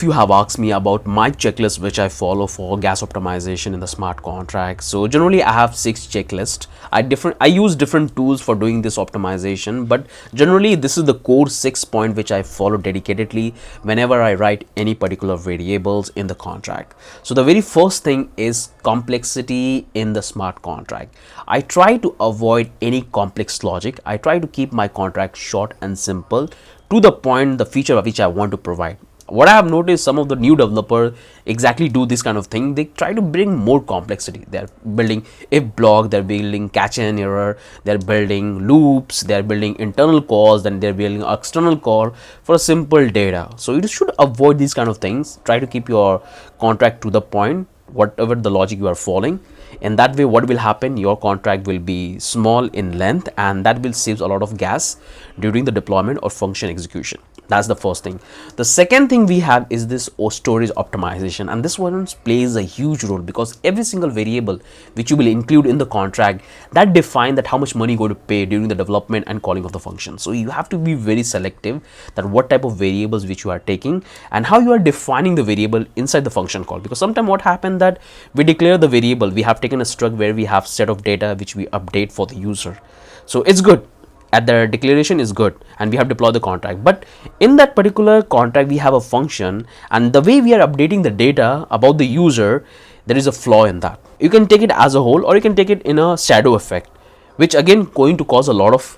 You have asked me about my checklist which I follow for gas optimization in the smart contract. So generally I have 6 checklists. I use different tools for doing this optimization, but generally this is the core 6 point which I follow dedicatedly whenever I write any particular variables in the contract. So the very first thing is complexity in the smart contract. I try to avoid any complex logic. I try to keep my contract short and simple, to the point, the feature of which I want to provide. What I have noticed, some of the new developers exactly do this kind of thing. They try to bring more complexity. They're building if block, they're building catch and error, they're building loops, they're building internal calls, then they're building external call for a simple data. So you should avoid these kind of things. Try to keep your contract to the point, whatever the logic you are following. In that way, what will happen, your contract will be small in length, and that will save a lot of gas during the deployment or function execution. That's the first thing. The second thing we have is this storage optimization, and this one plays a huge role, because every single variable which you will include in the contract, that define that how much money you're going to pay during the development and calling of the function. So you have to be very selective that what type of variables which you are taking and how you are defining the variable inside the function call. Because sometimes what happened that we declare the variable, we have taken a struct where we have set of data which we update for the user. So it's good, at the declaration is good, and we have deployed the contract, but in that particular contract we have a function, and the way we are updating the data about the user, there is a flaw in that. You can take it as a whole, or you can take it in a shadow effect, which again going to cause a lot of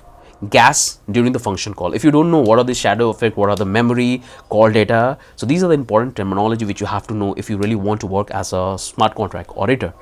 gas during the function call. If you don't know what are the shadow effect, what are the memory call data, so these are the important terminology which you have to know if you really want to work as a smart contract auditor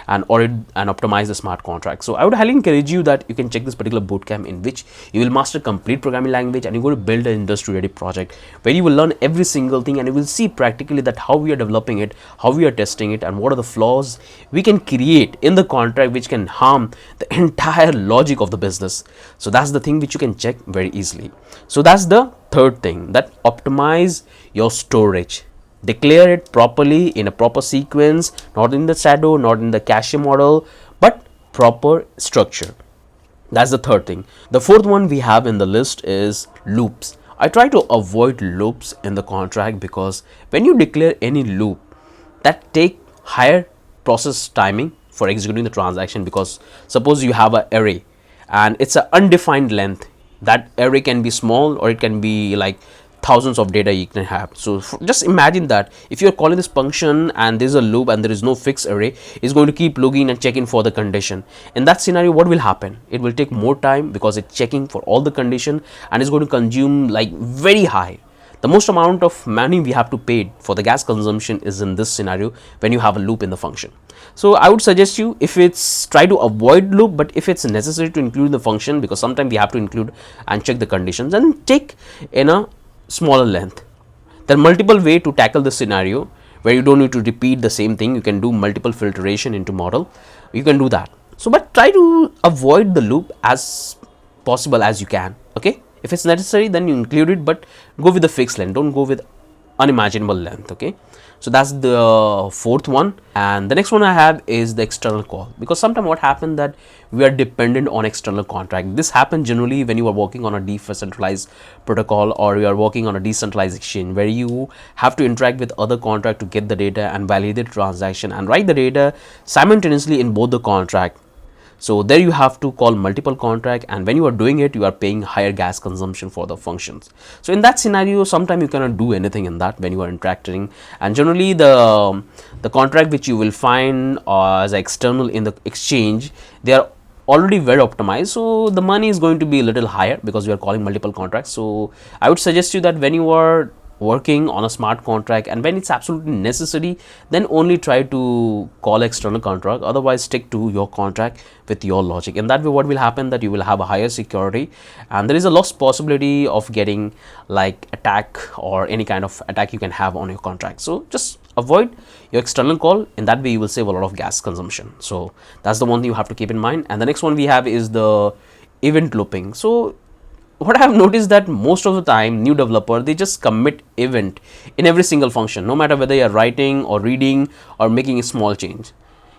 and audit and optimize the smart contract. So I would highly encourage you that you can check this particular bootcamp, in which you will master complete programming language, and you're going to build an industry ready project where you will learn every single thing, and you will see practically that how we are developing it, how we are testing it, and what are the flaws we can create in the contract which can harm the entire logic of the business. So that's the thing which you can check very easily. So that's the third thing, that optimize your storage. Declare it properly in a proper sequence, not in the shadow, not in the cache model, but proper structure. That's the third thing. The fourth one we have in the list is loops. I try to avoid loops in the contract, because when you declare any loop, that take higher process timing for executing the transaction. Because suppose you have an array and it's an undefined length, that array can be small or it can be like thousands of data you can have. So just imagine that if you're calling this function and there's a loop and there is no fixed array, it's going to keep logging and checking for the condition. In that scenario, what will happen? It will take more time, because it's checking for all the condition, and it's going to consume like very high. The most amount of money we have to pay for the gas consumption is in this scenario when you have a loop in the function. So I would suggest you, if it's try to avoid loop, but if it's necessary to include the function, because sometimes we have to include and check the conditions, and take in a smaller length. There are multiple ways to tackle this scenario where you don't need to repeat the same thing. You can do multiple filtration into model. You can do that. So but try to avoid the loop as possible as you can. Okay, if it's necessary, then you include it, but go with the fixed length, don't go with unimaginable length. Okay, so that's the fourth one. And the next one I have is the external call, because sometimes what happened that we are dependent on external contract. This happens generally when you are working on a decentralized protocol, or you are working on a decentralized exchange, where you have to interact with other contract to get the data and validate transaction and write the data simultaneously in both the contract. So there you have to call multiple contract, and when you are doing it, you are paying higher gas consumption for the functions. So in that scenario, sometimes you cannot do anything in that when you are interacting. And generally the contract which you will find as external in the exchange, they are already well optimized, so the money is going to be a little higher because you are calling multiple contracts. So I would suggest you that when you are working on a smart contract, and when it's absolutely necessary, then only try to call external contract, otherwise stick to your contract with your logic. In that way, what will happen that you will have a higher security, and there is a loss possibility of getting like attack or any kind of attack you can have on your contract. So just avoid your external call. In that way you will save a lot of gas consumption. So that's the one thing you have to keep in mind. And the next one we have is the event looping. So what I have noticed that most of the time new developer, they just commit event in every single function, no matter whether you are writing or reading or making a small change.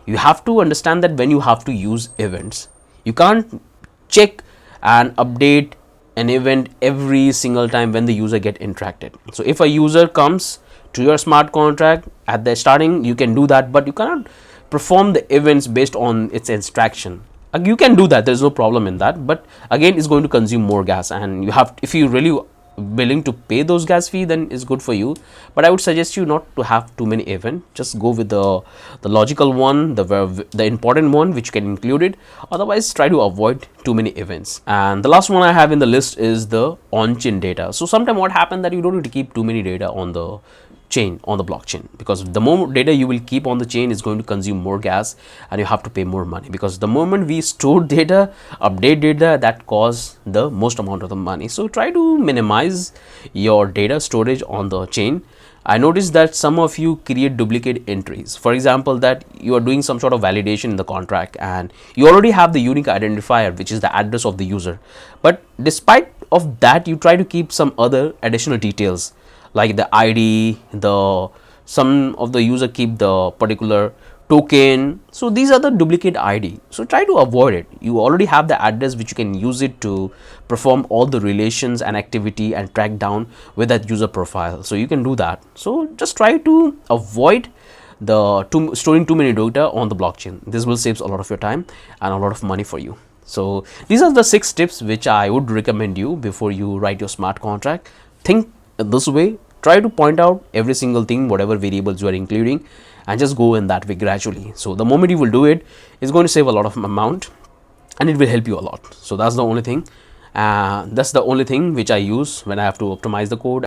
You have to understand that when you have to use events, you can't check and update an event every single time when the user get interacted. So if a user comes to your smart contract at the starting. You can do that, but you cannot perform the events based on its extraction. You can do that, there's no problem in that, but again it's going to consume more gas, and you have, if you really willing to pay those gas fee, then it's good for you. But I would suggest you not to have too many events. Just go with the logical one, the important one which can include it. Otherwise, try to avoid too many events. And the last one I have in the list is the on-chain data. So sometimes what happens that you don't need to keep too many data on the chain, on the blockchain, because the more data you will keep on the chain is going to consume more gas, and you have to pay more money, because the moment we store data, update data, that costs the most amount of the money. So try to minimize your data storage on the chain. I noticed that some of you create duplicate entries. For example, that you are doing some sort of validation in the contract and you already have the unique identifier, which is the address of the user, but despite of that you try to keep some other additional details like the ID, some of the user keep the particular token. So these are the duplicate ID. So try to avoid it. You already have the address which you can use it to perform all the relations and activity and track down with that user profile. So you can do that. So just try to avoid storing too many data on the blockchain. This will save a lot of your time and a lot of money for you. So these are the 6 tips which I would recommend you before you write your smart contract. Think this way, try to point out every single thing, whatever variables you are including, and just go in that way gradually. So the moment you will do it, it's going to save a lot of amount and it will help you a lot. So that's the only thing, which I use when I have to optimize the code.